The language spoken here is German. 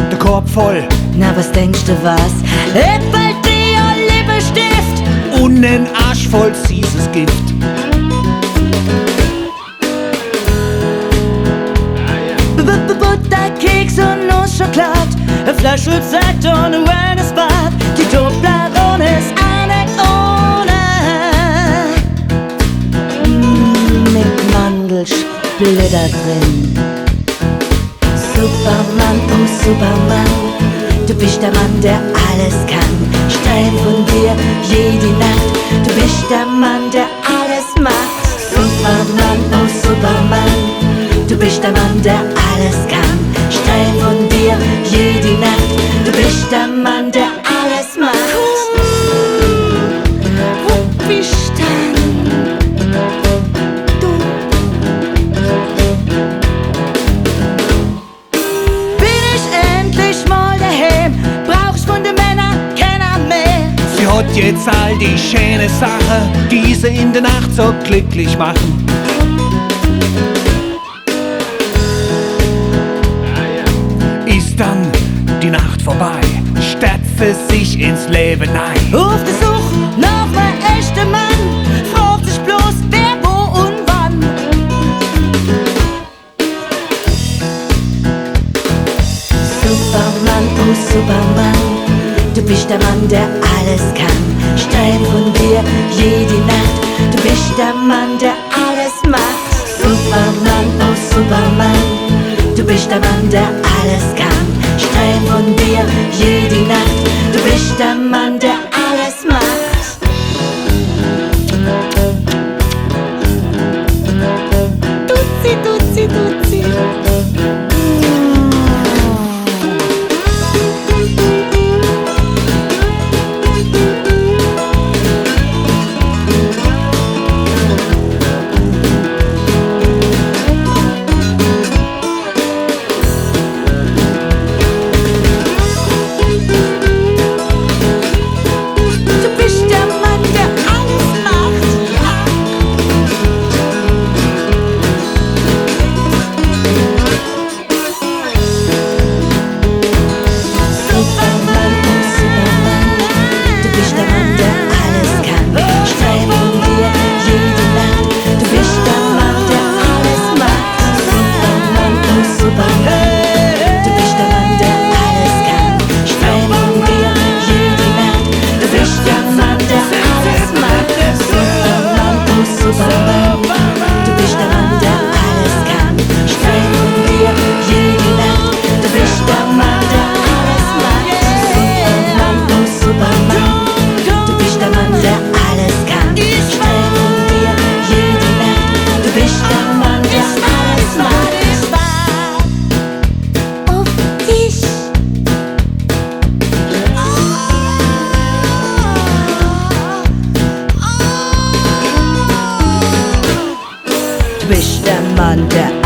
der Korb voll. Na, was denkst du was? Äpfel, Trio, Lippenstift Und nen Arsch voll süßes Gift. Butter, Keks und Nussschokolade, eine Flasche Sekt und ein reines Bad. Die Toblerone ist eine ohne mit Mandelsplitter drin. Superman, oh Superman, du bist der Mann, der alles kann. Stein von dir jede Nacht, du bist der Mann, der alles macht. Superman, oh Superman, du bist der Mann, der alles kann. Stein von dir jede Nacht, du bist der Mann, der alles macht. Wo bist denn du? Bin ich endlich mal daheim, brauchst von den Männern keiner mehr. Sie hat jetzt all die schöne Sachen, die sie in der Nacht so glücklich machen. Ist dann die Nacht vorbei, stürzt sie sich ins Leben ein. Auf der Suche nach einem echten Mann, fragt sich bloß wer, wo und wann. Superman, oh Superman, du bist der Mann, der alles kann. Stein von dir jede Nacht, du bist der Mann, der alles macht. Superman, oh Superman, du bist der Mann, der alles kann. Stein von dir jede Nacht, du bist der Mann, der alles macht. Tutsi, tutsi, tutsi. Du bist der Mann, der